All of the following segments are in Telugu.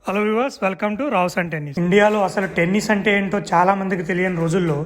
Hello viewers, welcome to Rao's and tennis. ఇండియాలో అసలు టెన్నిస్ అంటే ఏంటో చాలా మందికి తెలియని రోజుల్లో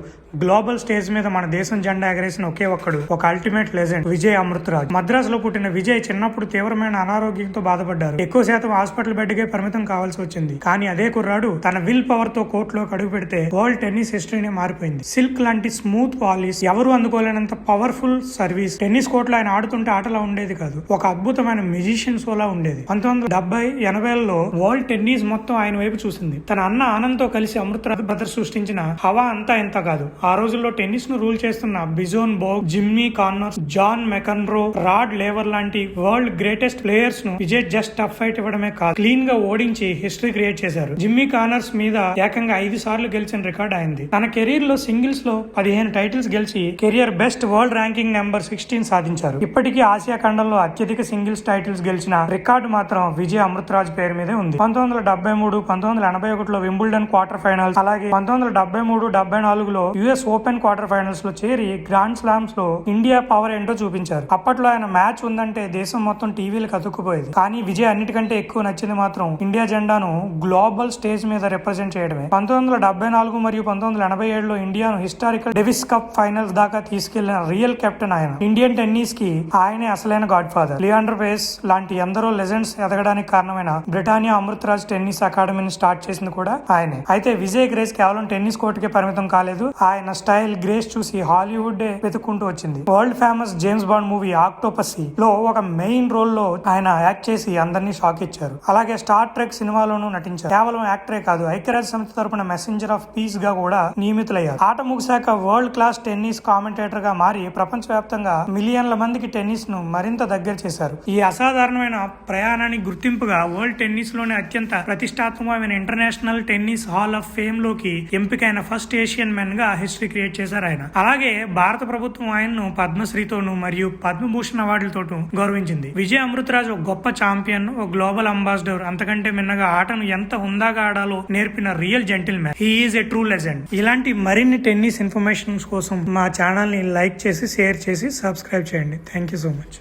గ్లోబల్ స్టేజ్ మీద మన దేశం జెండా ఎగరేసిన ఒకే ఒక్కడు, ఒక అల్టిమేట్ లెజెండ్ విజయ్ అమృతరాజ్. మద్రాస్ లో పుట్టిన విజయ్ చిన్నప్పుడు తీవ్రమైన అనారోగ్యంతో బాధపడ్డారు. ఎక్కువ శాతం హాస్పిటల్ బెడ్ కే పరిమితం కావాల్సి వచ్చింది. కానీ అదే కుర్రాడు తన విల్ పవర్ తో కోర్టులోకి అడుగు పెడితే వరల్డ్ టెన్నిస్ హిస్టరీనే మారిపోయింది. సిల్క్ లాంటి స్మూత్ పాలిష్, ఎవరు అందుకోలేనంత పవర్ఫుల్ సర్వీస్. టెన్నిస్ కోర్టులో ఆయన ఆడుతుంటే ఆటలా ఉండేది కాదు, ఒక అద్భుతమైన మ్యూజిషియన్ షోలా ఉండేది. 1970-80లలో వరల్డ్ టెన్నిస్ మొత్తం ఆయన వైపు చూసింది. తన అన్న ఆనంద్ తో కలిసి అమృతరాజ్ బ్రదర్స్ సృష్టించిన హవా అంతా ఇంత కాదు. ఆ రోజుల్లో టెన్నిస్ ను రూల్ చేస్తున్న బిజోన్ బోగ్, జిమ్మీ కార్నర్, జాన్ మెకన్రో, రాడ్ లేవర్ లాంటి వరల్డ్ గ్రేటెస్ట్ ప్లేయర్స్ ను విజయ్ జస్ట్ టఫ్ ఫైట్ ఇవ్వడమే కాదు, క్లీన్ గా ఓడించి హిస్టరీ క్రియేట్ చేశారు. జిమ్మీ కార్నర్స్ మీద ఏకంగా 5 సార్లు గెలిచిన రికార్డ్ అయింది. తన కెరీర్ లో సింగిల్స్ లో 15 టైటిల్స్ గెలిచి career best world ranking number 16 సాధించారు. ఇప్పటికీ ఆసియా ఖండంలో అత్యధిక సింగిల్స్ టైటిల్స్ గెలిచిన రికార్డు మాత్రం విజయ్ అమృతరాజ్ పేరు మీదే ఉంది. 1973, 1981లో వింబుల్డన్ క్వార్టర్ ఫైనల్స్, అలాగే 1973-74లో యుఎస్ ఓపెన్ క్వార్టర్ ఫైనల్స్ లో చేరి గ్రాండ్ స్లామ్స్ లో ఇండియా పవర్ ఏంటో చూపించారు. అప్పట్లో ఆయన మ్యాచ్ ఉందంటే దేశం మొత్తం టీవీలకు అతుక్కుపోయేది. కానీ విజయ్ అన్నిటికంటే ఎక్కువ నచ్చింది మాత్రం ఇండియా జెండాను గ్లోబల్ స్టేజ్ మీద రిప్రజెంట్ చేయడమే. 1974 మరియు 1987లో ఇండియాను హిస్టారికల్ డెవిస్ కప్ ఫైనల్స్ దాకా తీసుకెళ్లిన రియల్ కెప్టెన్ ఆయన. ఇండియన్ టెన్నిస్ కి ఆయనే అసలైన గాడ్ ఫాదర్. లియాండర్ పేస్ లాంటి ఎందరో లెజెండ్స్ ఎదగడానికి కారణమైన బ్రిటానియా అమృతరాజ్ టెన్నిస్ అకాడమీని స్టార్ట్ చేసింది కూడా ఆయనే. అయితే విజయ్ గ్రేస్ కేవలం టెన్నిస్ కోర్టుకే పరిమితం కాలేదు. ఆయన స్టైల్, గ్రేస్ చూసి హాలీవుడ్ వెతుక్కుంటూ వచ్చింది. World famous James Bond movie Octopussy లో ఒక మెయిన్ రోల్ లో ఆయన యాక్ట్ చేసి అందరినీ షాక్ ఇచ్చారు. అలాగే స్టార్ ట్రెక్ సినిమాలోనూ నటించారు. కేవలం యాక్టరే కాదు, ఐక్యరాజ్య సమితి తరపున మెసెంజర్ ఆఫ్ పీస్ గా కూడా నియమితులయ్యారు. ఆట ముగిశాక వరల్డ్ క్లాస్ టెన్నిస్ కామెంటేటర్ గా మారి ప్రపంచవ్యాప్తంగా మిలియన్ల మందికి టెన్నిస్ ను మరింత దగ్గర చేశారు. ఈ అసాధారణమైన ప్రయాణానికి గుర్తింపుగా వరల్డ్ టెన్నిస్ లోనే అత్యంత ప్రతిష్టాత్మకమైన international tennis hall of fame లోకి ఎంపికైన ఫస్ట్ ఏషియన్ మెన్ గా హిస్టరీ క్రియేట్ చేశారు ఆయన. అలాగే భారత ప్రభుత్వం ఆయన్ను పద్మశ్రీతోనూ మరియు పద్మభూషణ్ అవార్డులతోనూ గౌరవించింది. విజయ్ అమృతరాజ్ ఒక గొప్ప ఛాంపియన్, ఒక గ్లోబల్ అంబాసిడర్, అంతకంటే మిన్నగా ఆటను ఎంత హుందాగా ఆడాలో నేర్పిన real gentle man. He is a true legend. ఇలాంటి మరిన్ని టెన్నిస్ ఇన్ఫర్మేషన్ కోసం మా ఛానల్ ని లైక్ చేసి, షేర్ చేసి, సబ్స్క్రైబ్ చేయండి. Thank you so much.